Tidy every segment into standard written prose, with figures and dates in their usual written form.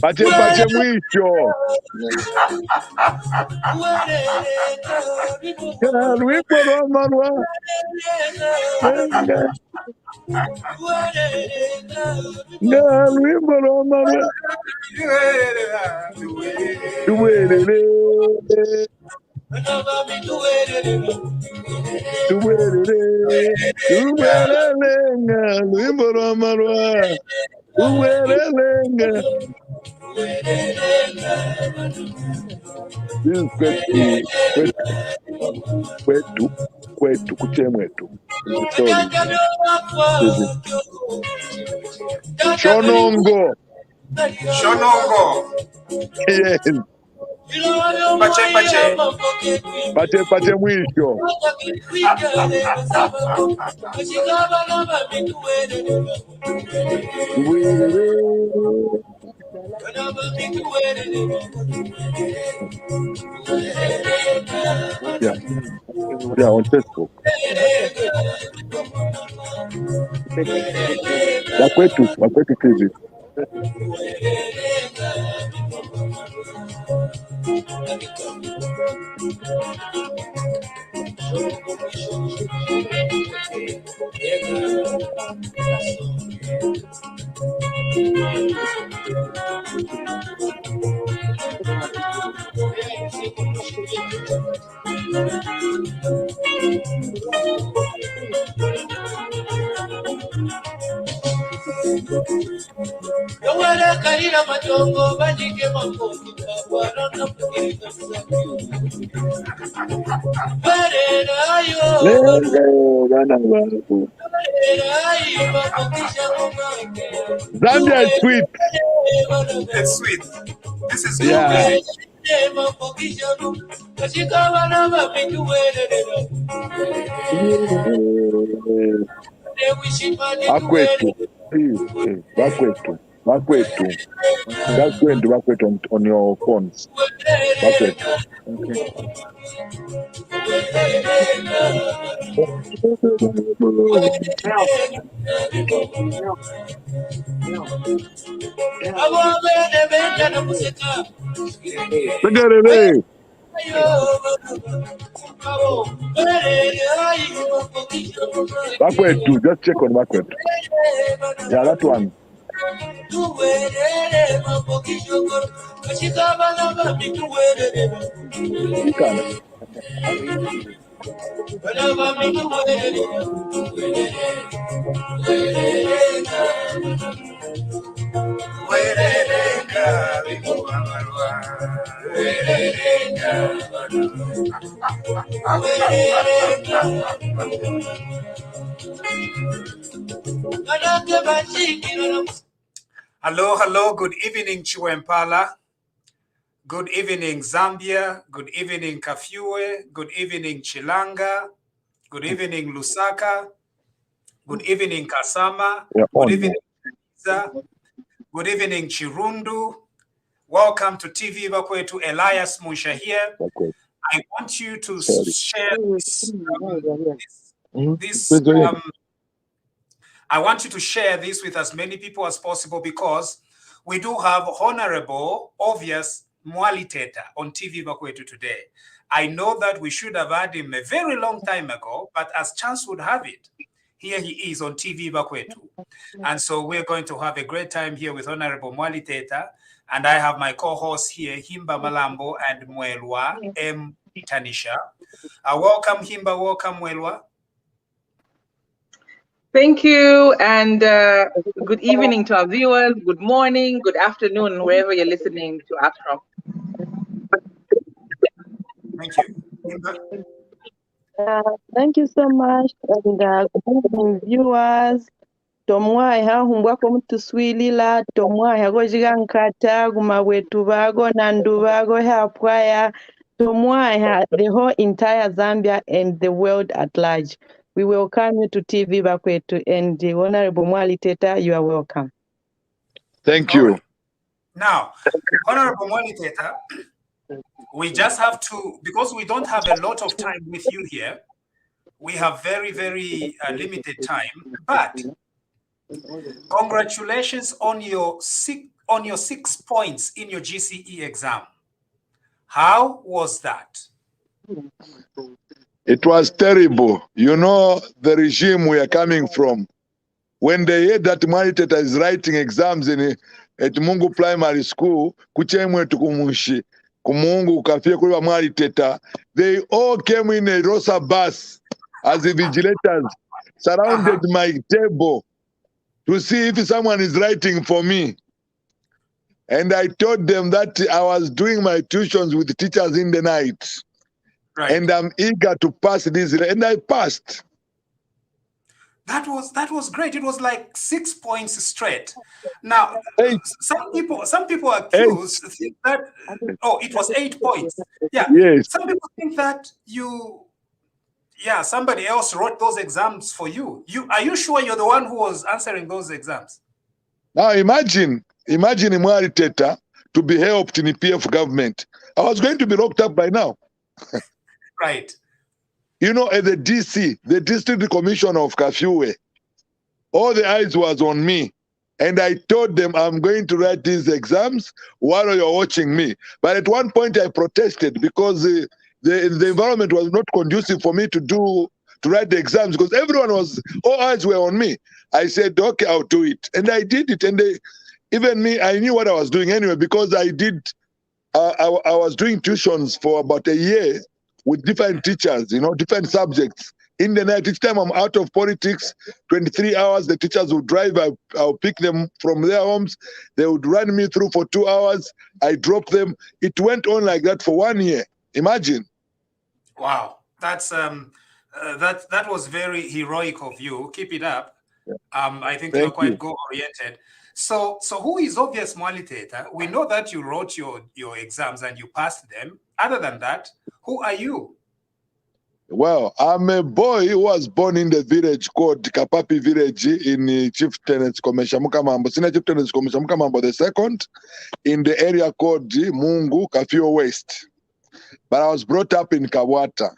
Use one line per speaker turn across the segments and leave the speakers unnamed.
Pache mwisho. Wimbo wa marwa. Wimbo wa marwa. Duwerere. Wimbo wa marwa. This is kwetu kuchemwetu. Shonongo. Yes. Pache mwisho. Yeah, on Facebook. Bakwetu TV. Zambia is sweet.
It's sweet. This is good.
Yeah. Bakwetu. That's going to Bakwetu on your phones. Bakwetu. Bakwetu, just check on Bakwetu. Yeah, that one. You can.
Hello, good evening, Chiwempala. Good evening, Zambia. Good evening, Kafue. Good evening, Chilanga. Good evening, Lusaka. Good evening, Kasama. Good evening, Liza. Good evening, Chirundu. Welcome to TVBAKWETU. Elias Musha here. I want you to share I want you to share this with as many people as possible, because we do have Honorable Obvious Mwaliteta on TVBAKWETU today. I know that we should have had him a very long time ago, but as chance would have it, here he is on TVBAKWETU. And so we're going to have a great time here with Honorable Mwaliteta. And I have my co-hosts here, Himba Malambo and Mwelwa M. Tanisha. Welcome, Himba. Welcome, Mwelwa.
Thank you, and good evening to our viewers. Good morning, good afternoon, wherever you're listening to us from.
Thank you.
Thank you so much, and good evening, viewers. Tomwaiha humbwako mtu swilila tomwaiha gojiga nkata gumabwetu bago nandu bago hapwaya tomwaiha the whole entire Zambia and the world at large. We welcome you to TVBAKWETU, and the Honorable Mwaliteta, you are welcome.
Thank you.
Right. Now, Honorable Mwaliteta, we just have to, because we don't have a lot of time with you here, we have very, very limited time, but Congratulations on your 6 points in your GCE exam. How was that?
It was terrible. You know the regime we are coming from. When they heard that Mwaliteta is writing exams at Mungu Primary School, kuchemwe tukumushi, kumungu kafie kuliwa Mwaliteta, they all came in a Rosa bus as the vigilators, surrounded my table to see if someone is writing for me. And I told them that I was doing my tuitions with teachers in the night.
Right.
And I'm eager to pass this, and I passed.
That was great. It was like 6 points straight. Now, some people accuse think that it was 8 points. Yeah.
Yes.
Some people think that somebody else wrote those exams for you. Are you sure you're the one who was answering those exams?
Now imagine Mwaliteta to be helped in the PF government. I was going to be locked up by now.
Right.
You know, at the DC, the District Commissioner of Kafue, all the eyes was on me. And I told them I'm going to write these exams while you're watching me. But at one point I protested because the environment was not conducive for me to write the exams because all eyes were on me. I said, okay, I'll do it. And I did it. And even me, I knew what I was doing anyway because I was doing tuitions for about a year with different teachers, you know, different subjects. In the night, each time I'm out of politics, 23 hours, the teachers would drive, I'll pick them from their homes. They would run me through for 2 hours. I drop them. It went on like that for 1 year. Imagine.
Wow. That's that was very heroic of you. Keep it up. I think you're quite goal-oriented. So who is Obvious Mwaliteta? We know that you wrote your exams and you passed them. Other than that, who are you?
Well, I'm a boy who was born in the village called Kapapi village in Chieftain's Komeshamuka Mambo, Senior Chieftain's Komeshamuka Mambo II, in the area called Mungu, Kafio West. But I was brought up in Kawata.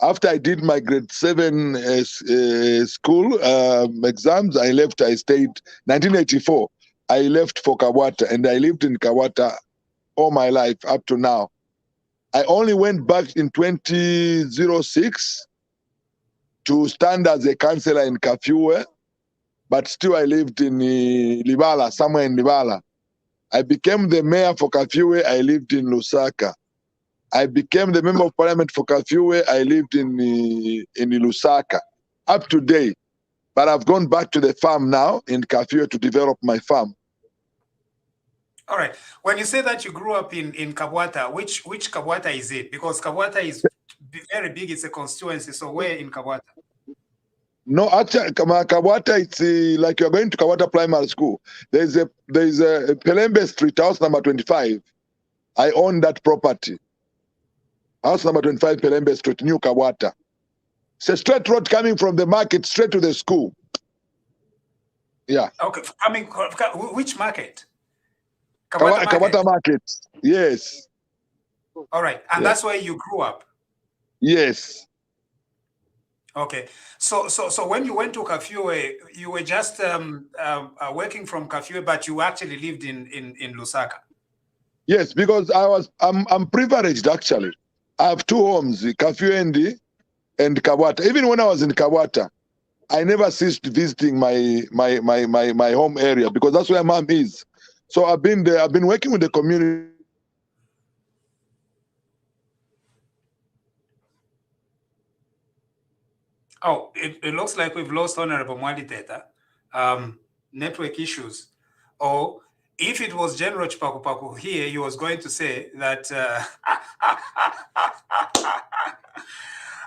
After I did my grade 7 school exams, I left. I stayed 1984. I left for Kawata, and I lived in Kawata all my life up to now. I only went back in 2006 to stand as a councillor in Kafue, but still I lived in Libala, somewhere in Libala. I became the mayor for Kafue. I lived in Lusaka. I became the member of parliament for Kafue. I lived in Lusaka up to date. But I've gone back to the farm now in Kafue to develop my farm.
All right. When you say that you grew up in Kabwata, which Kabwata is it? Because Kabwata is very big. It's a constituency. So where in Kabwata?
No, actually, Kabwata, it's like you're going to Kabwata Primary School. There's a Pelembe Street, house number 25. I own that property. House number 25, Pelembe Street, New Kabwata. It's a straight road coming from the market straight to the school. Yeah.
Okay. Which market?
Kabwata Market. Yes.
All right. And that's where you grew up?
Yes.
Okay. So when you went to Kafue, you were just working from Kafue, but you actually lived in Lusaka?
Yes, because I'm privileged actually. I have 2 homes, Kafue and Kabwata. Even when I was in Kabwata, I never ceased visiting my home area because that's where mom is. So I've been there. I've been working with the community.
Oh, it looks like we've lost Honorable Mwaliteta. Network issues. Or if it was General Chipakupaku here, he was going to say that.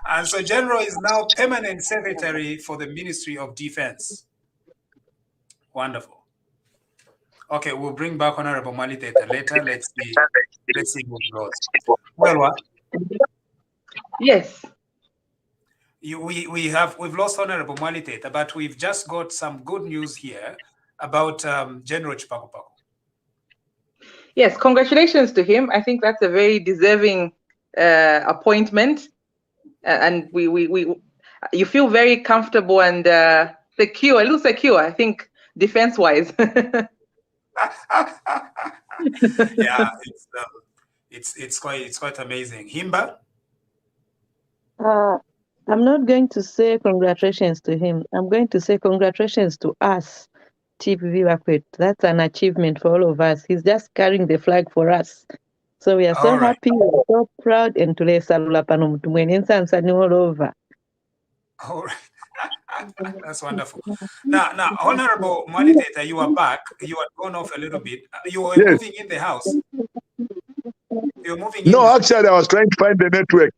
And so General is now permanent secretary for the Ministry of Defense. Wonderful. Okay, we'll bring back Honorable Mwaliteta later. Let's see who goes. Well, what?
Yes.
We've lost Honorable Mwaliteta, but we've just got some good news here about General Chipakupaku.
Yes, congratulations to him. I think that's a very deserving appointment, and you feel very comfortable and secure, a little secure, I think, defense-wise.
Yeah, it's quite amazing. Himba?
I'm not going to say congratulations to him. I'm going to say congratulations to us, TVBAKWETU. That's an achievement for all of us. He's just carrying the flag for us. So we are so
All right.
happy, we're so proud, and to salula pano mtu mwenye nsani all over.
All right. That's wonderful. Now, Honorable Mwaliteta, you are back. You had gone off a little bit. You were moving in the house. You're moving in.
No, actually, I was trying to find the network.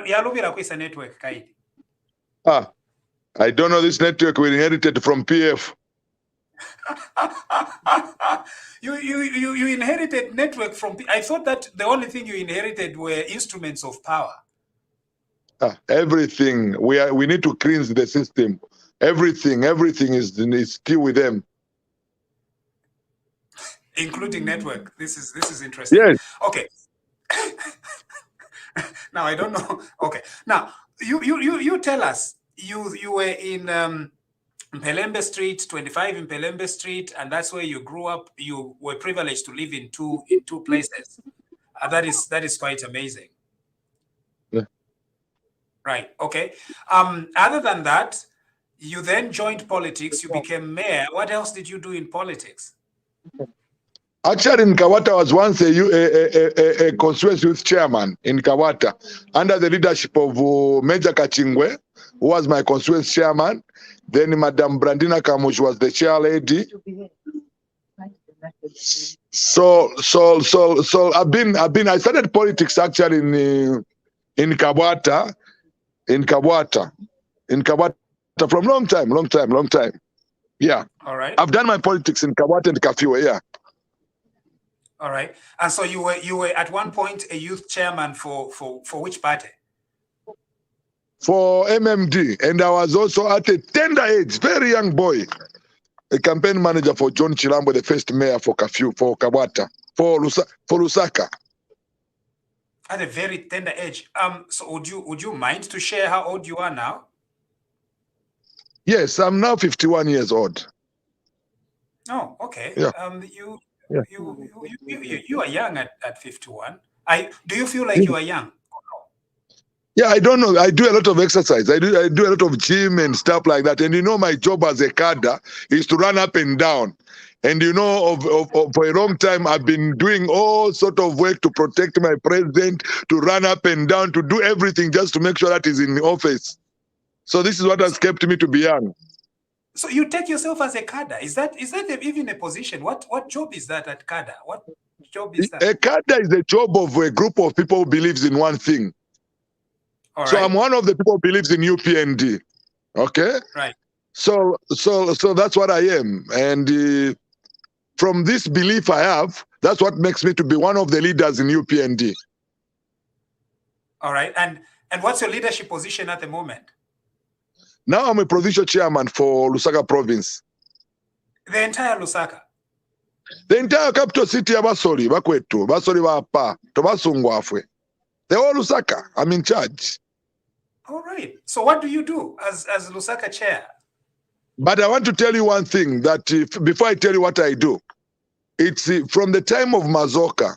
Yalubira kwisa network, Kaidi.
I don't know this network we inherited from PF.
You inherited network from. I thought that the only thing you inherited were instruments of power.
Everything we need to cleanse the system. Everything is still with them,
including network. This is interesting.
Yes.
Okay. Now I don't know. Okay. Now you tell us you were in Mpelembe Street, 25 in Mpelembe Street, and that's where you grew up. You were privileged to live in two places. That is quite amazing.
Yeah.
Right. Okay. Other than that, you then joined politics. You became mayor. What else did you do in politics?
Actually, in Kawata, I was once a constituency youth chairman in Kawata, under the leadership of Major Kachingwe, who was my constituency chairman. Then Madam Brandina Kamush was the chair lady. So I started politics actually in Kawata from long time. Yeah.
All right.
I've done my politics in Kawata and Kafiwe, yeah.
All right. And so you were at one point a youth chairman for which party?
For MMD, and I was also at a tender age, very young boy, a campaign manager for John Chilambo, the first mayor for Kawata, for Lusaka.
At a very tender age. So would you mind to share how old you are now?
Yes, I'm now 51 years old.
Oh, okay.
Yeah.
You are young at 51. Do you feel like you are young?
Yeah, I don't know. I do a lot of exercise. I do a lot of gym and stuff like that. And you know, my job as a cadre is to run up and down. And you know, for a long time, I've been doing all sort of work to protect my president, to run up and down, to do everything just to make sure that he's in the office. So this is what has kept me to be young.
So you take yourself as a cadre. Is that even a position? What job is that at cadre? What job is that?
A cadre is the job of a group of people who believes in one thing.
All
so
right.
I'm one of the people who believes in UPND. Okay?
Right.
So that's what I am. And from this belief I have, that's what makes me to be one of the leaders in UPND.
All right. And what's your leadership position at the moment?
Now I'm a provincial chairman for Lusaka province.
The entire Lusaka?
The entire capital city of BAKWETU, Basori Wapa, Tobasungwafwe. The whole Lusaka, I'm in charge.
All right. So what do you do as Lusaka chair?
But I want to tell you one thing, that before I tell you what I do, it's from the time of Mazoka,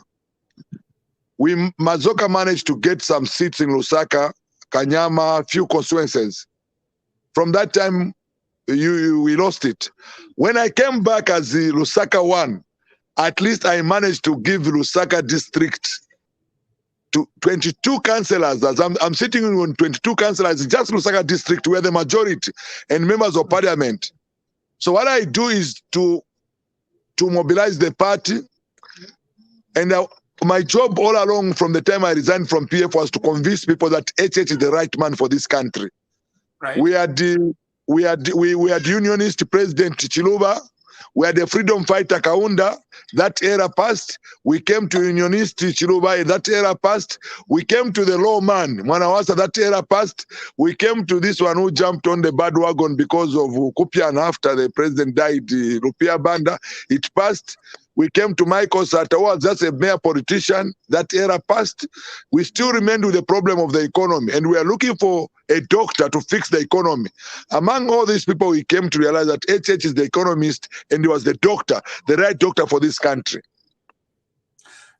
Mazoka managed to get some seats in Lusaka, Kanyama, few constituencies. From that time, we lost it. When I came back as the Lusaka one, at least I managed to give Lusaka district to 22 councillors. As I'm sitting on 22 councillors, just Lusaka district, where the majority and members of parliament. So what I do is to mobilize the party, and my job all along from the time I resigned from PF was to convince people that HH is the right man for this country.
Right.
We had Unionist President Chiluba, we had the freedom fighter Kaunda, that era passed. We came to Unionist Chilubai, that era passed. We came to the lawman, Mwanawasa, that era passed. We came to this one who jumped on the bandwagon because of Kupian after the president died, Rupia Banda, it passed. We came to Michael Sata, who was just a mere politician. That era passed. We still remained with the problem of the economy, and we are looking for a doctor to fix the economy. Among all these people, we came to realize that HH is the economist, and he was the doctor, the right doctor for this country.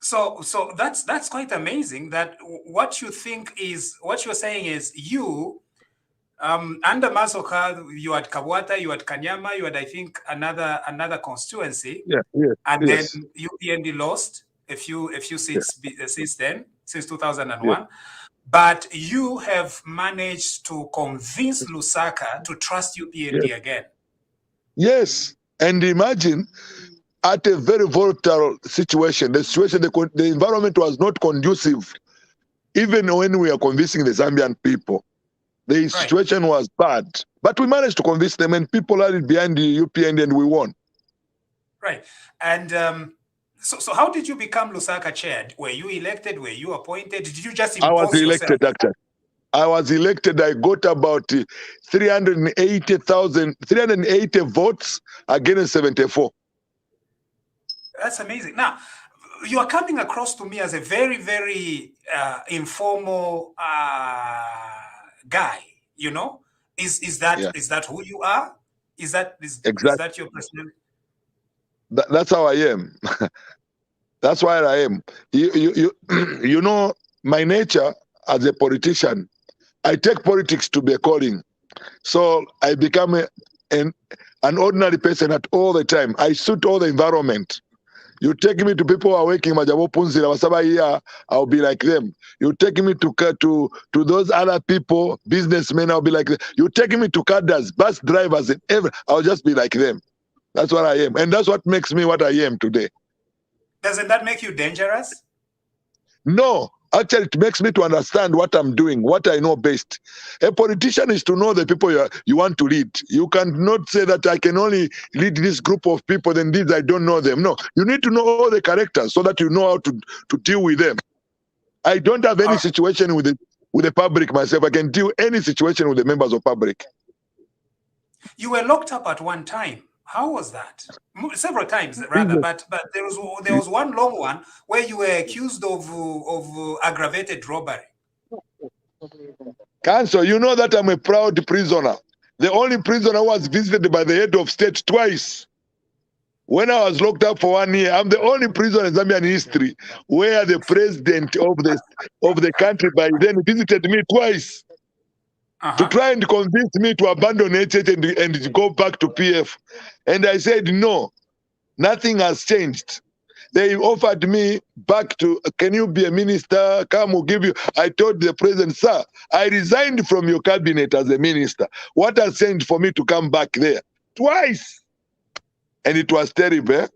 So that's quite amazing. That what you think is what you're saying is you. Under Masoka, you had Kabwata, you had Kanyama, you had, I think, another constituency. And then UPND lost a few seats since then, since 2001. But you have managed to convince Lusaka to trust UPND again.
Yes, and imagine at a very volatile situation, the environment was not conducive, even when we are convincing the Zambian people. The situation was bad, but we managed to convince them, and people are behind the UPND, and we won. Right.
And so how did you become Lusaka chair? Were you elected? Were you appointed? Did you just impose
yourself? I was elected, actually. I was elected. I got about 380 votes against 74.
That's amazing. Now, you are coming across to me as a very, very informal guy, you know. Is that who you are? Is that your personality?
That's how I am. That's why I am. You know, my nature as a politician, I take politics to be a calling. So I become an ordinary person at all the time. I suit all the environment. You take me to people who are working, I'll be like them. You take me to those other people, businessmen, I'll be like them. You take me to cadres, bus drivers, and I'll just be like them. That's what I am. And that's what makes me what I am today.
Doesn't that make you dangerous?
No. Actually, it makes me to understand what I'm doing, what I know best. A politician is to know the people you want to lead. You cannot say that I can only lead this group of people, then these I don't know them. No, you need to know all the characters so that you know how to deal with them. I don't have any situation with the public myself. I can deal any situation with the members of public.
You were locked up at one time. How was that? Several times, rather, but there was one long one where you were accused of aggravated robbery.
Counsel, you know that I'm a proud prisoner. The only prisoner who was visited by the head of state twice. When I was locked up for 1 year, I'm the only prisoner in Zambian history where the president of the country by then visited me twice. To try and convince me to abandon HH and go back to PF. And I said, no, nothing has changed. They offered me back to, can you be a minister? Come, we'll give you. I told the president, sir, I resigned from your cabinet as a minister. What has changed for me to come back there? Twice. And it was terrible. Eh?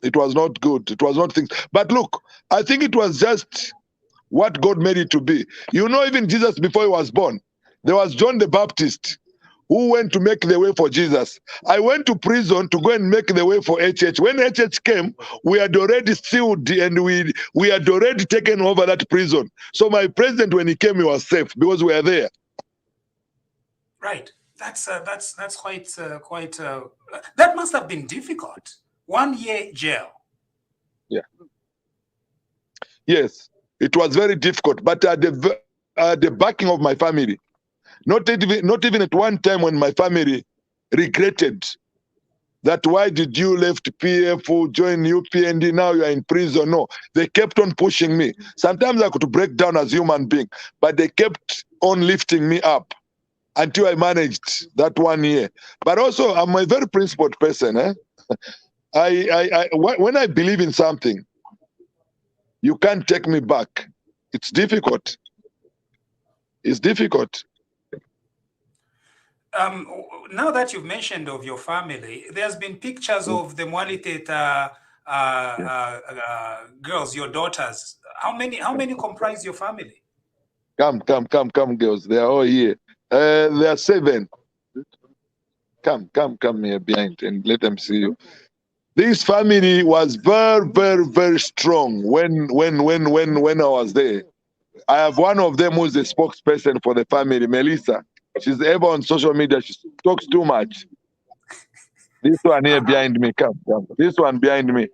It was not good. It was not things. But look, I think it was just what God made it to be. You know, even Jesus, before he was born, there was John the Baptist who went to make the way for Jesus. I went to prison to go and make the way for HH. When HH came, we had already sealed and we had already taken over that prison. So my president, when he came, he was safe because we are there.
Right. That's quite that must have been difficult. 1 year jail.
Yeah. Yes, it was very difficult, but the backing of my family. Not even at one time when my family regretted that why did you left PF, join UPND, now you are in prison. No, they kept on pushing me. Sometimes I could break down as a human being, but they kept on lifting me up until I managed that 1 year. But also, I'm a very principled person. Eh? When I believe in something, you can't take me back. It's difficult. It's difficult.
Now that you've mentioned of your family, there's been pictures of the Mwaliteta girls, your daughters. How many comprise your family?
Come, girls. They are all here. There are 7. Come here behind and let them see you. This family was very, very, very strong when I was there. I have one of them who's the spokesperson for the family, Melissa. She's ever on social media. She talks too much. This one here behind me, come. This one behind me.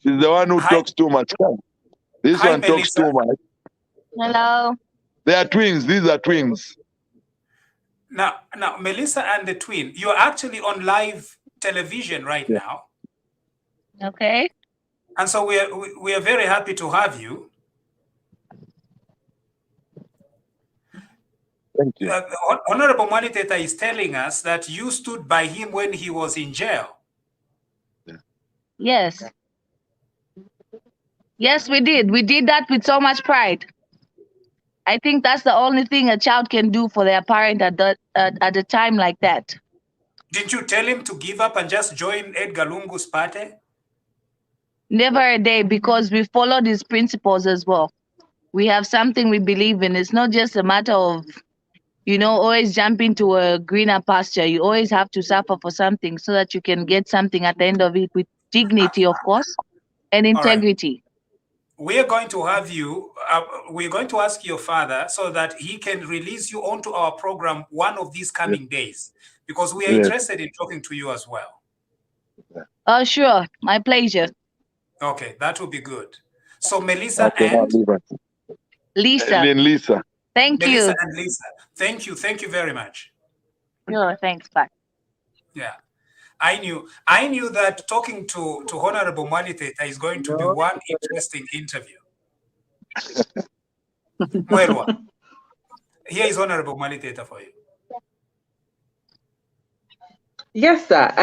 She's the one who talks too much. Come. This one talks too much.
Hello.
They are twins. These are twins.
Now, Melissa and the twin, you're actually on live television right now.
Okay.
And so we are very happy to have you.
Thank you.
Honorable Mwaliteta is telling us that you stood by him when he was in jail.
Yes. Yes, we did. We did that with so much pride. I think that's the only thing a child can do for their parent at a time like that.
Didn't you tell him to give up and just join Edgar Lungu's party?
Never a day, because we followed his principles as well. We have something we believe in. It's not just a matter of, you know, always jumping to a greener pasture. You always have to suffer for something so that you can get something at the end of it with dignity, of course, and integrity.
We are going to have you, we're going to ask your father so that he can release you onto our program one of these coming days, because we are interested in talking to you as well.
Oh, sure. My pleasure.
Okay, that will be good. So Melissa
and
Lisa.
Lisa.
Thank
Melissa
you.
and Lisa. Thank you. Thank you very much.
Sure, thanks. Bye.
Yeah. I knew that talking to Honorable Mwaliteta is going to be one interesting interview. Mwelwa, here is Honorable Mwaliteta for you.
Yes, sir.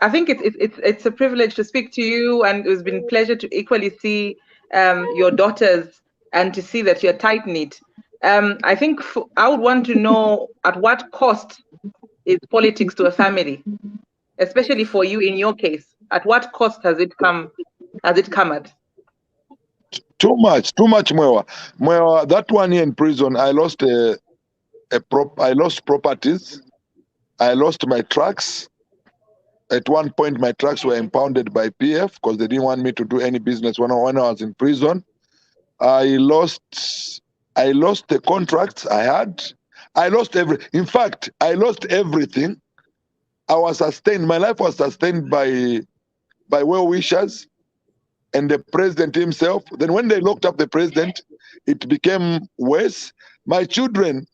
I think it's a privilege to speak to you, and it's been a pleasure to equally see your daughters and to see that you're tight-knit. I think I would want to know at what cost is politics to a family, especially for you in your case. At what cost has it come at?
Too much, Mwewa. Mwewa, that 1 year in prison, I lost I lost properties. I lost my trucks. At one point, my trucks were impounded by PF because they didn't want me to do any business when I was in prison. I lost the contracts I had. I lost in fact, I lost everything. I was sustained. My life was sustained by well-wishers and the president himself. Then when they locked up the president, it became worse. My children,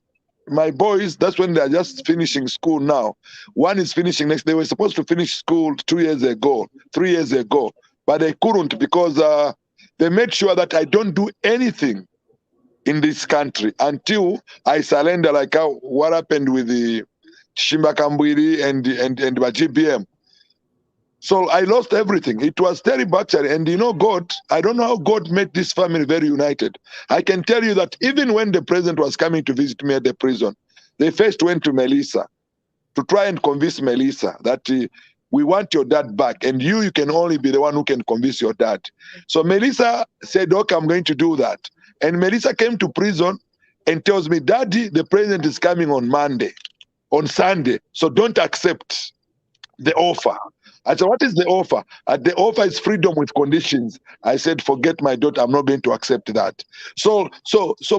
my boys, that's when they're just finishing school now. One is finishing next. They were supposed to finish school 3 years ago, but they couldn't because they made sure that I don't do anything in this country until I surrender, like what happened with the Shimbakambwiri and the GBM. So I lost everything. It was terrible, actually. And you know, God, I don't know how God made this family very united. I can tell you that even when the president was coming to visit me at the prison, they first went to Melissa to try and convince Melissa that we want your dad back. And you can only be the one who can convince your dad. So Melissa said, okay, I'm going to do that. And Melissa came to prison and tells me, Daddy, the president is coming on Sunday. So don't accept the offer. I said, what is the offer? The offer is freedom with conditions. I said, forget my daughter. I'm not going to accept that. So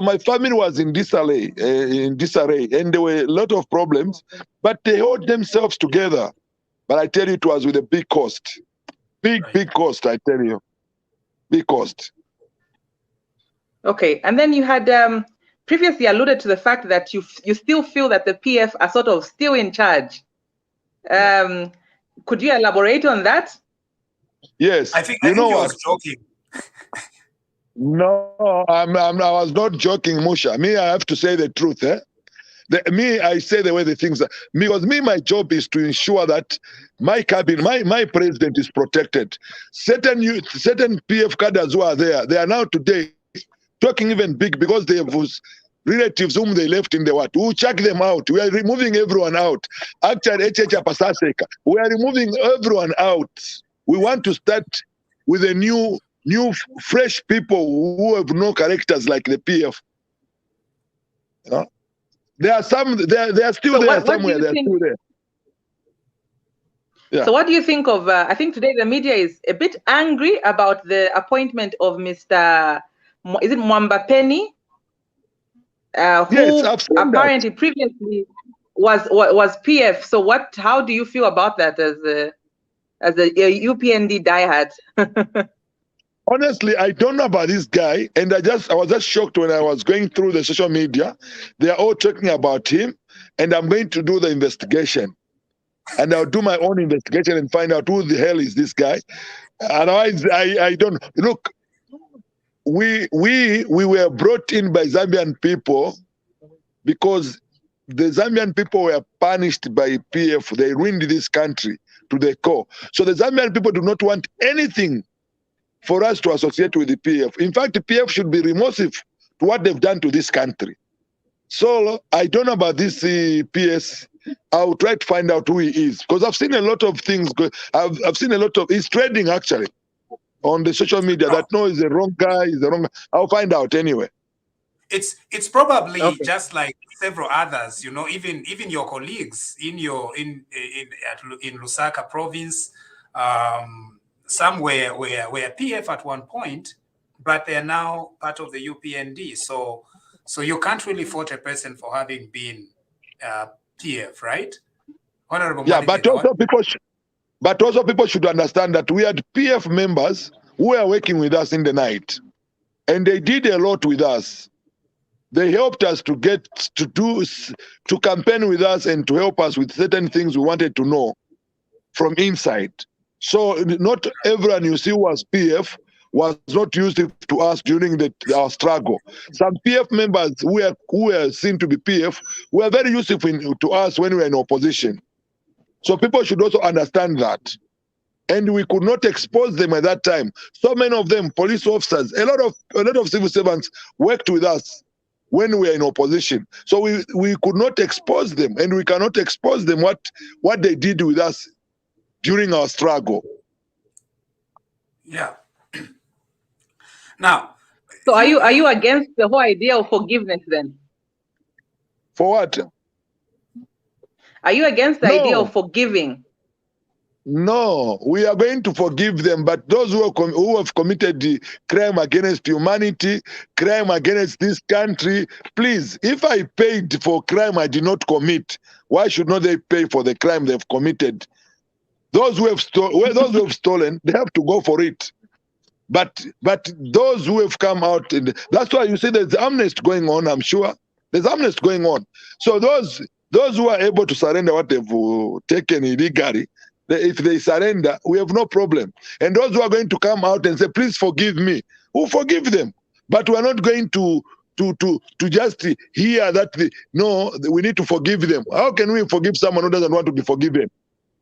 my family was in disarray, and there were a lot of problems, but they held themselves together. But I tell you, it was with a big cost. Big cost, I tell you. Big cost.
Okay, and then you had previously alluded to the fact that you still feel that the PF are sort of still in charge. Could you elaborate on that?
Yes.
I think you was joking.
No, I was not joking, Musha. Me, I have to say the truth. I say the way the things are. Because my job is to ensure that my cabinet, my president is protected. Certain PF cadres who are there, they are now today talking even big because they have relatives whom they left in the what. We'll check them out. We are removing everyone out. Actually, we are removing everyone out. We want to start with a new, fresh people who have no characters like the PF. You know? There are some. They are still there somewhere. They are still there. Yeah.
So what do you think of, I think today the media is a bit angry about the appointment of Mr. Is it Mwamba Penny? Who
I've seen
apparently previously was PF. So how do you feel about that as a UPND diehard?
Honestly, I don't know about this guy, and I was just shocked when I was going through the social media. They are all talking about him, and I'm going to do the investigation. And I'll do my own investigation and find out who the hell is this guy. Otherwise, I don't look. We were brought in by Zambian people because the Zambian people were punished by PF. They ruined this country to the core. So the Zambian people do not want anything for us to associate with the PF. In fact, the PF should be remorseful to what they've done to this country. So I don't know about this PS. I'll try to find out who he is, because I've seen a lot of things. I've seen a lot of, he's trading actually on the social media that no, he's the wrong guy, he's the wrong guy. I'll find out anyway.
It's probably just like several others, you know, even your colleagues in Lusaka province, somewhere were PF at one point, but they are now part of the UPND. So you can't really fault a person for having been PF, right? Honorable Mwaliteta,
but also people should understand that we had PF members who were working with us in the night, and they did a lot with us. They helped us to campaign with us and to help us with certain things we wanted to know from inside. So not everyone you see was PF was not used to us during our struggle. Some PF members who were seen to be PF were very useful to us when we were in opposition. So people should also understand that. And we could not expose them at that time. So many of them, police officers, a lot of civil servants worked with us when we were in opposition. So we could not expose them, and we cannot expose them what they did with us during our struggle.
Yeah. Now,
so are you against the whole idea of forgiveness then?
For what?
Are you against the idea of forgiving?
No, we are going to forgive them, but those who have committed the crime against humanity, crime against this country, please, if I paid for crime I did not commit, why should not they pay for the crime they've committed? Those who have stolen, they have to go for it. But those who have come out, that's why you see there's amnesty going on, I'm sure. There's amnesty going on. So those who are able to surrender what they've taken illegally, if they surrender, we have no problem. And those who are going to come out and say, please forgive me, we'll forgive them. But we're not going to just hear that, no, we need to forgive them. How can we forgive someone who doesn't want to be forgiven?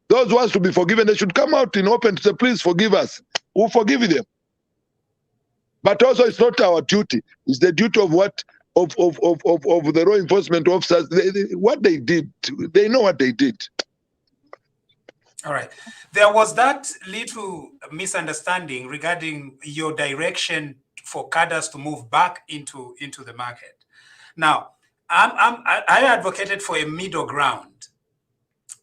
Those who want to be forgiven, they should come out in open to say, please forgive us. We'll forgive them. But also, it's not our duty. It's the duty of the law enforcement officers. What they did, they know what they did.
All right. There was that little misunderstanding regarding your direction for cadres to move back into the market. Now, I advocated for a middle ground.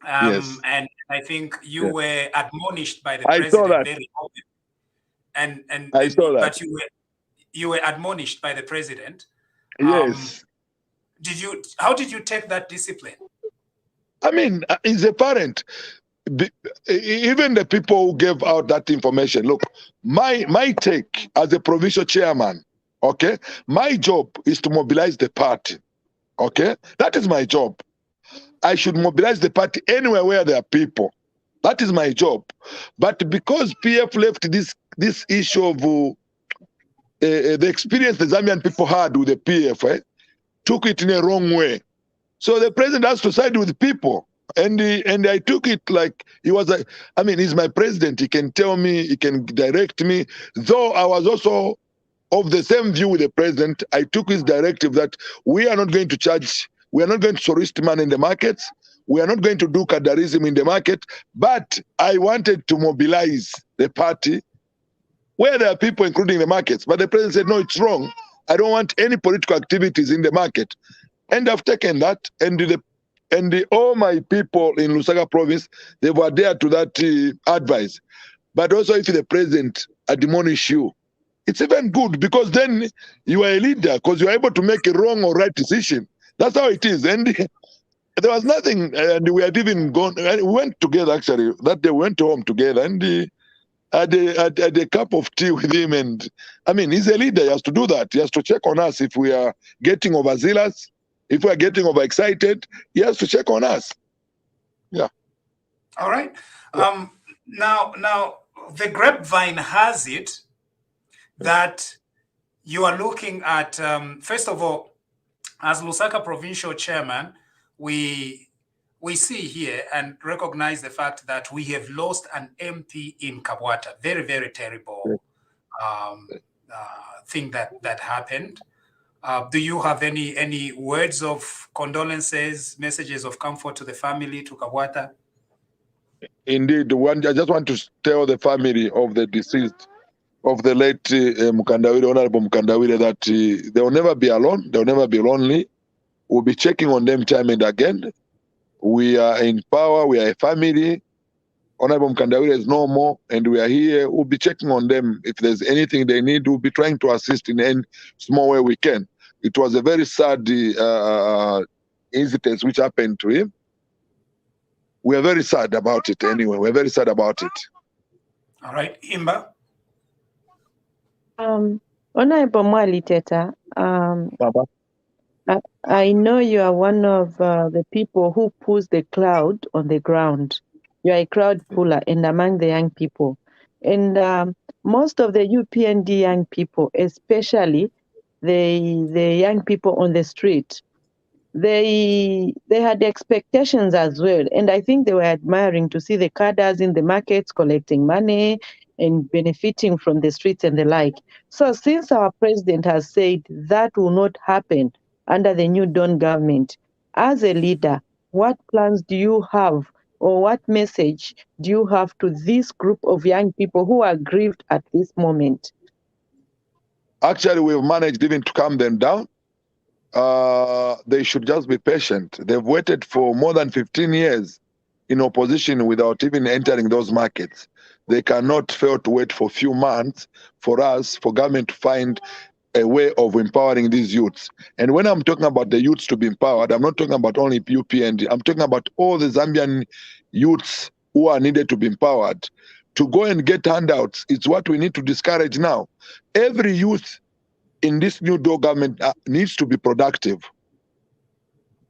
Yes.
And I think you were admonished by the
president. I saw that.
Very often.
I saw that.
But you were admonished by the president.
Yes.
How did you take that discipline?
I mean, as a parent, even the people who gave out that information, look, my take as a provincial chairman, okay, my job is to mobilize the party, okay? That is my job. I should mobilize the party anywhere where there are people. That is my job. But because PF left this issue of the experience the Zambian people had with the PF, took it in a wrong way. So the president has to side with people. And I took it like he was like, I mean, he's my president. He can tell me, he can direct me. Though I was also of the same view with the president, I took his directive that we are not going to charge, we are not going to solicit money in the markets, we are not going to do cadarism in the market, but I wanted to mobilize the party where there are people, including the markets. But the president said, no, it's wrong. I don't want any political activities in the market. And I've taken that, and and all my people in Lusaka province, they were there to that advice. But also if the president admonish you, it's even good, because then you are a leader, because you are able to make a wrong or right decision. That's how it is. And there was nothing, and we had even gone, we went together actually, that day we went home together, and had a cup of tea with him. And I mean, he's a leader, he has to do that. He has to check on us if we are getting overzealous, if we are getting overexcited, he has to check on us. Yeah.
All right. Now, the grapevine has it that you are looking at, first of all, as Lusaka provincial chairman, we see here and recognize the fact that we have lost an MP in Kabwata. Very, very terrible thing that happened. Do you have any words of condolences, messages of comfort to the family, to Kabwata?
Indeed, I just want to tell the family of the deceased, of the late Mukandawire, Honorable Mukandawire, that they will never be alone, they will never be lonely. We'll be checking on them time and again. We are in power, we are a family. Honorable Mukandawire is no more, and we are here. We'll be checking on them. If there's anything they need, we'll be trying to assist in any small way we can. It was a very sad incident which happened to him. We are very sad about it anyway. We're very sad about it.
All right. Imba?
Honorable Mwaliteta, I know you are one of the people who pulls the crowd on the ground. You are a crowd puller and among the young people. And most of the UPND young people, especially the young people on the street, they had expectations as well. And I think they were admiring to see the cadres in the markets collecting money and benefiting from the streets and the like. So since our president has said that will not happen under the new Dawn government, as a leader, what plans do you have, or what message do you have to this group of young people who are grieved at this moment?
Actually, we've managed even to calm them down. They should just be patient. They've waited for more than 15 years in opposition without even entering those markets. They cannot fail to wait for a few months for us, for government to find a way of empowering these youths. And when I'm talking about the youths to be empowered, I'm not talking about only UPND. I'm talking about all the Zambian youths who are needed to be empowered. To go and get handouts, it's what we need to discourage now. Every youth in this new Dawn government needs to be productive.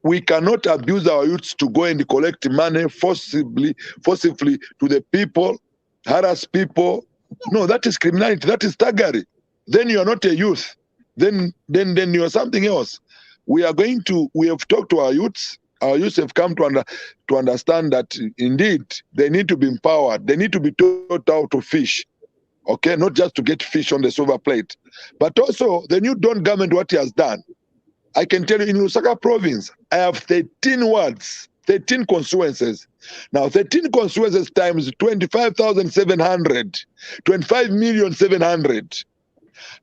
We cannot abuse our youths to go and collect money forcibly to the people, harass people. No, that is criminality. That is thuggery. Then you are not a youth. Then you are something else. We have talked to our youths. Our youths have come to understand that indeed they need to be empowered. They need to be taught how to fish. Okay, not just to get fish on the silver plate, but also the new Dawn government, what he has done. I can tell you in Lusaka province, I have 13 wards, 13 constituencies. Now, 13 constituencies times 25,700, 25,700,000.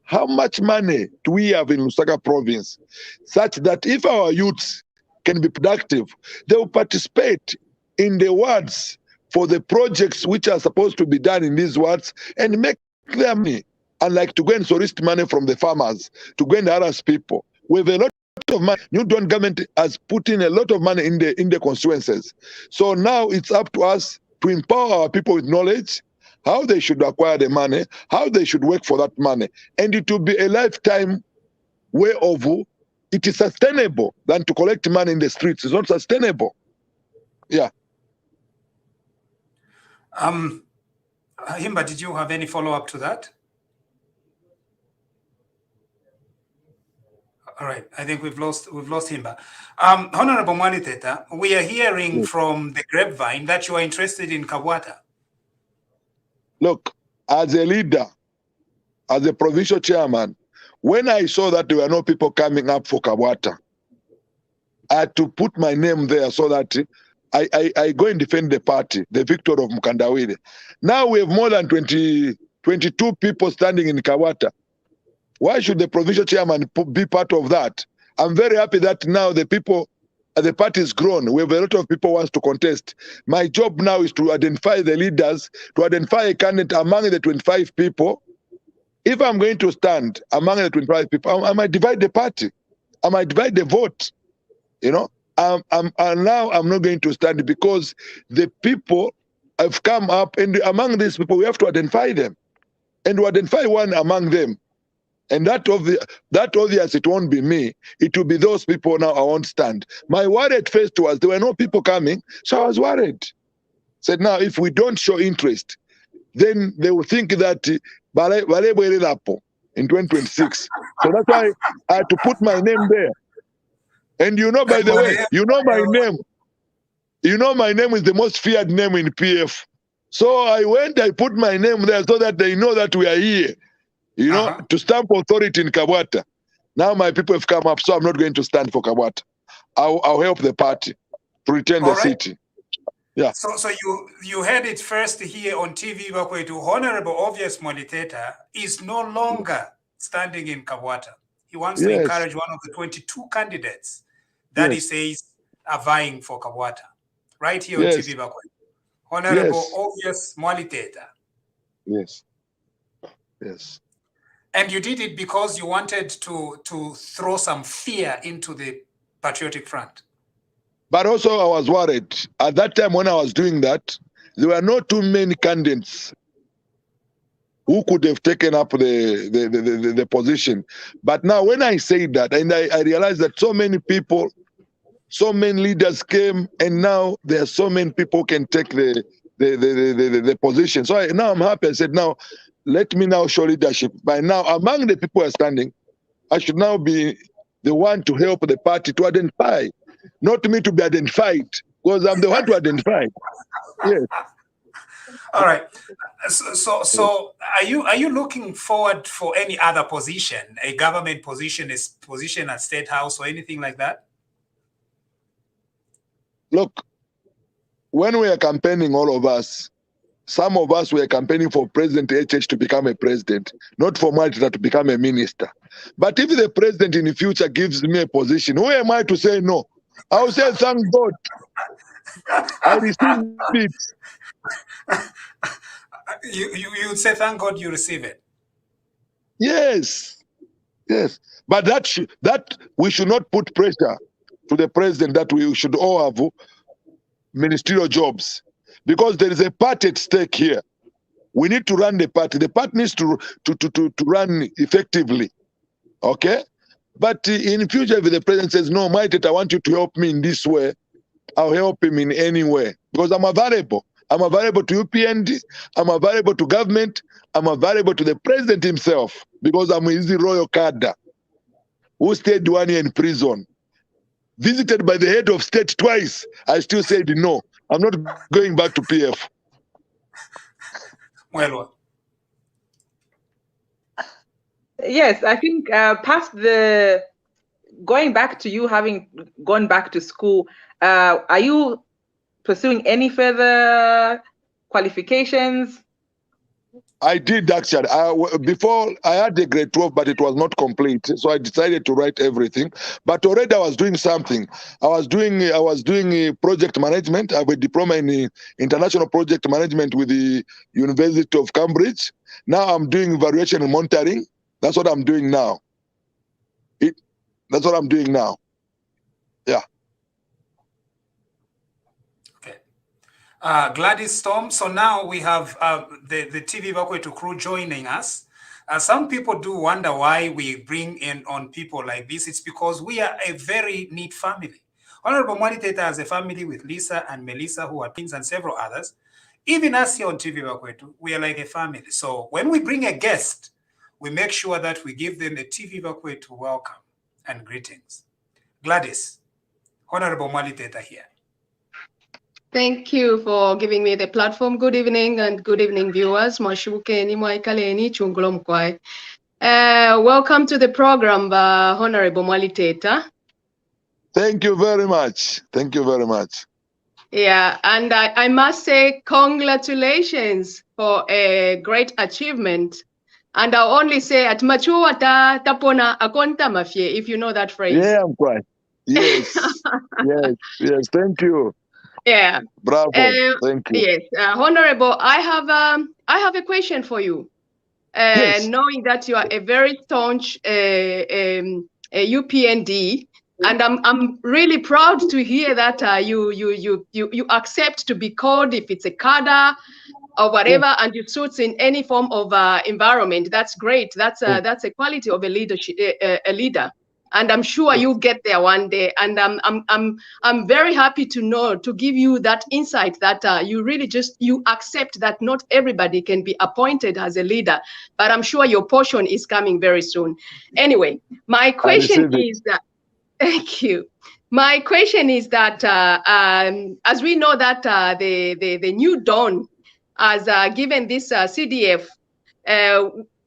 How much money do we have in Lusaka province such that if our youths can be productive, they will participate in the wards for the projects which are supposed to be done in these wards and make their money, unlike to go and solicit money from the farmers, to go and harass people. We have a lot of money. New Dawn government has put in a lot of money in the constituencies. So now it's up to us to empower our people with knowledge, how they should acquire the money, how they should work for that money. And it will be a lifetime way of it is sustainable than to collect money in the streets. It's not sustainable. Yeah.
Himba, did you have any follow-up to that? All right, I think we've lost Himba. Honorable Mwaliteta, we are hearing from the grapevine that you are interested in Kabwata.
Look, as a leader, as a provincial chairman, when I saw that there were no people coming up for Kabwata, I had to put my name there so that I go and defend the party, the victor of Mukandawire. Now we have more than 22 people standing in Kabwata. Why should the provincial chairman be part of that? I'm very happy that now the people the party is grown. We have a lot of people who wants to contest. My job now is to identify the leaders, to identify a candidate among the 25 people. If I'm going to stand among the 25 people, I might divide the party. I might divide the vote. You know, now I'm not going to stand because the people have come up, and among these people, we have to identify them. And to identify one among them. And that obvious, it won't be me. It will be those people now I won't stand. My worry at first was there were no people coming, so I was worried. Said now, if we don't show interest, then they will think that in 2026. So that's why I had to put my name there. And you know, by the way, you know my name. You know my name is the most feared name in PF. So I put my name there so that they know that we are here. You know, to stamp authority in Kabwata. Now my people have come up, so I'm not going to stand for Kabwata. I'll help the party to retain the city. Yeah.
So you heard it first here on TVBAKWETU. Honorable Obvious Mwaliteta is no longer standing in Kabwata. He wants to encourage one of the 22 candidates that he says are vying for Kabwata. Right here on TVBAKWETU. Honorable Obvious Mwaliteta.
Yes. Yes.
And you did it because you wanted to throw some fear into the Patriotic Front.
But also I was worried. At that time when I was doing that, there were not too many candidates who could have taken up the position. But now when I say that, and I realized that so many people, so many leaders came, and now there are so many people who can take the position. So now I'm happy. I said, now, let me now show leadership. By now, among the people who are standing, I should now be the one to help the party to identify, not me to be identified, because I'm the one to identify. Yes.
All right. So are you looking forward for any other position, a government position, a position at State House or anything like that?
Look, when we are campaigning, all of us, some of us were campaigning for President HH to become a president, not for Mwaliteta to become a minister. But if the president in the future gives me a position, who am I to say no? I will say, thank God. I received it.
You would say, thank God you receive it.
Yes. Yes. But that we should not put pressure to the president that we should all have ministerial jobs. Because there is a party at stake here. We need to run the party. The party needs to run effectively. Okay? But in future, if the president says, no, Mwaliteta, I want you to help me in this way, I'll help him in any way. Because I'm available. I'm available to UPND. I'm available to government. I'm available to the president himself. Because I'm his royal cadre who stayed 1 year in prison. Visited by the head of state twice. I still said no. I'm not going back to PF.
Well,
yes, I think past the going back to you having gone back to school, are you pursuing any further qualifications?
I did actually. Before I had the grade 12, but it was not complete. So I decided to write everything. But already I was doing something. I was doing project management. I have a diploma in international project management with the University of Cambridge. Now I'm doing evaluation and monitoring. That's what I'm doing now. That's what I'm doing now. Yeah.
Gladys Storm. So now we have the TVBAKWETU crew joining us. Some people do wonder why we bring in on people like this. It's because we are a very neat family. Honorable Mwaliteta has a family with Lisa and Melissa, who are twins, and several others. Even us here on TVBAKWETU, we are like a family. So when we bring a guest, we make sure that we give them a TVBAKWETU welcome and greetings. Gladys, Honorable Mwaliteta here.
Thank you for giving me the platform. Good evening and good evening, viewers. Welcome to the program, Honorable Mwaliteta.
Thank you very much. Thank you very much.
Yeah, and I must say congratulations for a great achievement. And I'll only say at Machuata Tapona Akonta Mafie, if you know that phrase.
Yeah, I'm quite. Yes, yes. Thank you.
Yeah.
Bravo. Thank you.
Yes, Honorable, I have a question for you.
Yes.
Knowing that you are a very staunch UPND, and I'm really proud to hear that you accept to be called if it's a cadre or whatever, and you suits in any form of environment. That's great. That's a quality of a leadership, a leader. And I'm sure you'll get there one day. And I'm very happy to give you that insight that you really you accept that not everybody can be appointed as a leader, but I'm sure your portion is coming very soon. Anyway, my question is that, thank you. My question is that as we know that the new dawn has given this CDF,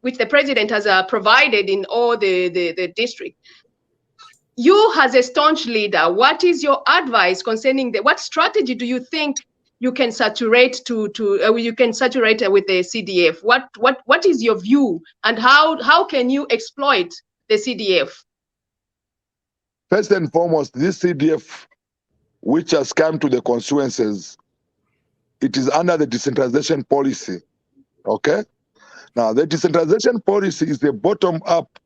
which the president has provided in all the district. You as a staunch leader, what is your advice concerning what strategy do you think you can saturate with the CDF? What is your view, and how can you exploit the CDF?
First and foremost, this CDF, which has come to the constituencies, it is under the decentralization policy. Okay? Now, the decentralization policy is the bottom-up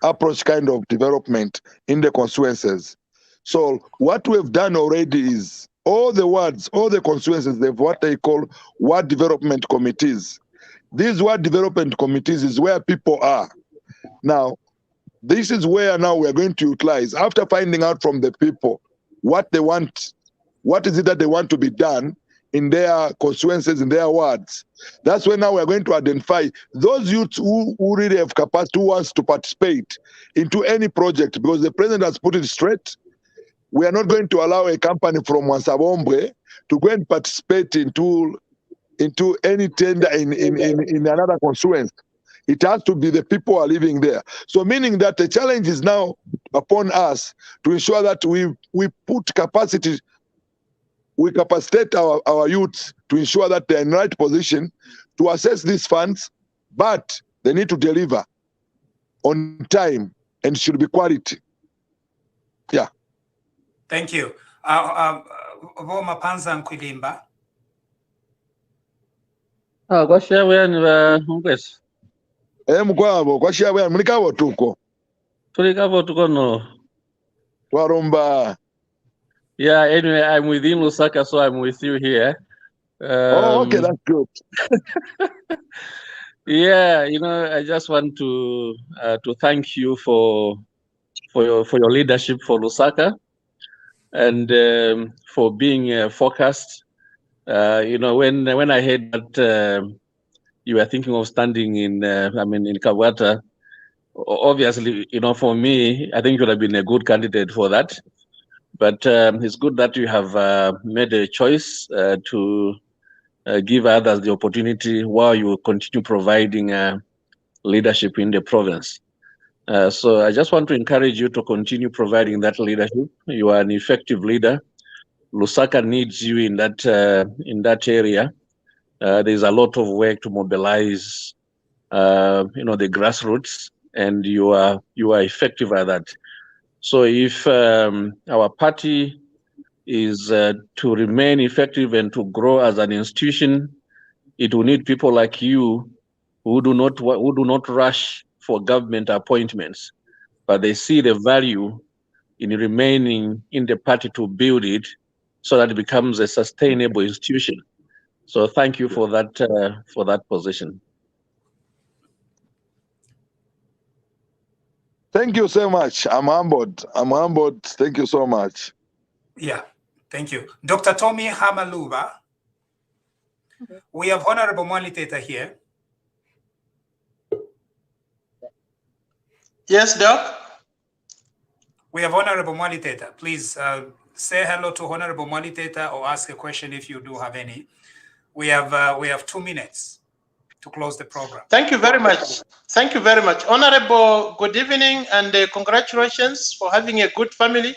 approach kind of development in the constituencies. So what we've done already is all the constituencies, they have what they call ward development committees. These ward development committees is where people are. Now, this is where now we're going to utilize, after finding out from the people what they want, what is it that they want to be done in their constituencies, in their wards. That's when now we're going to identify those youths who really have capacity, who wants to participate into any project, because the president has put it straight. We are not going to allow a company from Wansabombe to go and participate into any tender in another constituency. It has to be the people who are living there. So meaning that the challenge is now upon us to ensure that we put capacity, we capacitate our youths to ensure that they're in the right position to access these funds, but they need to deliver on time and should be quality. Yeah.
Thank you. Voma Panza Nkwilimba.
Kwa share wenu mkwesi.
Mkwabo, kwa share wenu, mlikabo tuko.
Tulikabo tuko no.
Warumba.
Yeah, anyway, I'm within Lusaka, so I'm with you here.
Okay, that's good.
Yeah, I just want to thank you for your leadership for Lusaka, and for being focused. When I heard that you were thinking of standing in Kawata, obviously, for me, I think you would have been a good candidate for that. But it's good that you have made a choice to give others the opportunity while you continue providing leadership in the province. So I just want to encourage you to continue providing that leadership. You are an effective leader. Lusaka needs you in that area. There's a lot of work to mobilize, the grassroots, and you are effective at that. So if our party is to remain effective and to grow as an institution, it will need people like you who do not rush for government appointments, but they see the value in remaining in the party to build it so that it becomes a sustainable institution. So thank you for that position.
Thank you so much. I'm humbled. Thank you so much.
Yeah, thank you. Dr. Tommy Hamaluba. We have Honorable Mwaliteta here.
Yes, Doc.
We have Honorable Mwaliteta. Please say hello to Honorable Mwaliteta or ask a question if you do have any. We have 2 minutes to close the program.
Thank you very much. Thank you very much. Honorable, good evening, and congratulations for having a good family.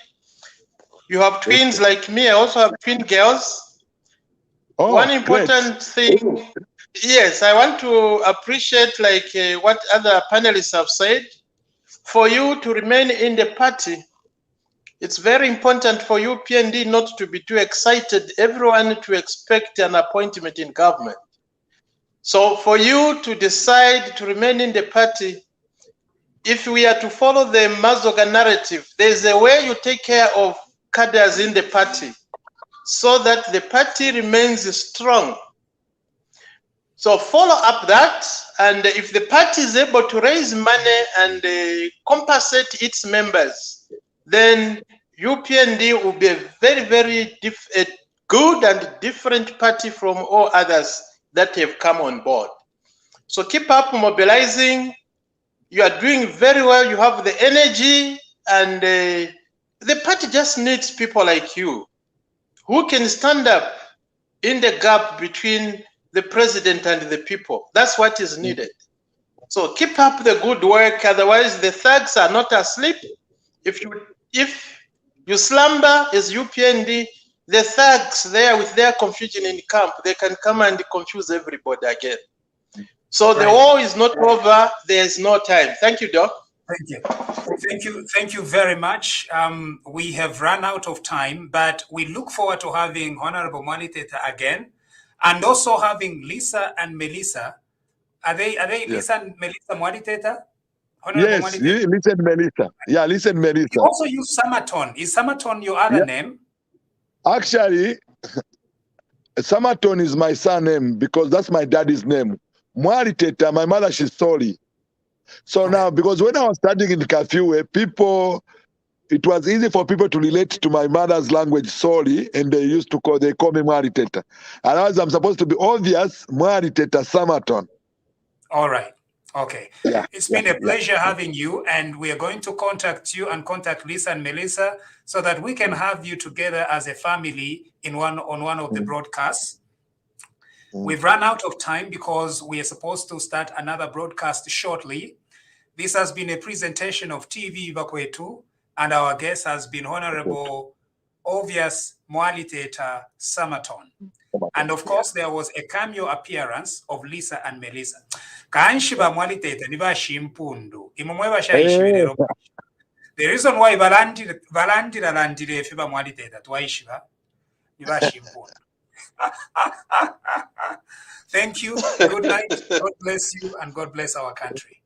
You have twins like me. I also have twin girls.
Oh,
one important thing, yes, I want to appreciate what other panelists have said. For you to remain in the party, it's very important for UPND not to be too excited, everyone to expect an appointment in government. So for you to decide to remain in the party, if we are to follow the Mazoga narrative, there's a way you take care of cadres in the party so that the party remains strong. So follow up that, and if the party is able to raise money and compensate its members, then UPND will be a very, very good and different party from all others that have come on board. So keep up mobilizing. You are doing very well. You have the energy, and the party just needs people like you who can stand up in the gap between the president and the people. That's what is needed. So keep up the good work. Otherwise, the thugs are not asleep. If you slumber as UPND, the thugs there with their confusion in camp, they can come and confuse everybody again. So the war is not over. There is no time. Thank you, Doc.
Thank you. Thank you very much. We have run out of time, but we look forward to having Honorable Mwaliteta again, and also having Lisa and Melissa. Are they yes. Lisa and Melissa Mwaliteta?
Yes, Lisa and Melissa. Yeah, Lisa and Melissa.
You also use Samaton. Is Samaton your other name?
Actually, Samaton is my surname because that's my daddy's name. Mwaliteta, my mother, she's sorry. So now, because when I was studying in Kafue, it was easy for people to relate to my mother's language solely, and they call me Mwaliteta. Otherwise, I'm supposed to be Obvious Mwaliteta Samaton.
All right. Okay. Yeah. It's been a pleasure having you, and we are going to contact you and contact Lisa and Melissa so that we can have you together as a family on one of the broadcasts. We've run out of time because we are supposed to start another broadcast shortly. This has been a presentation of TVBAKWETU, and our guest has been Honorable Obvious Mwaliteta Samaton. And of course, there was a cameo appearance of Lisa and Melissa. The reason why thank you. Good night. God bless you, and God bless our country.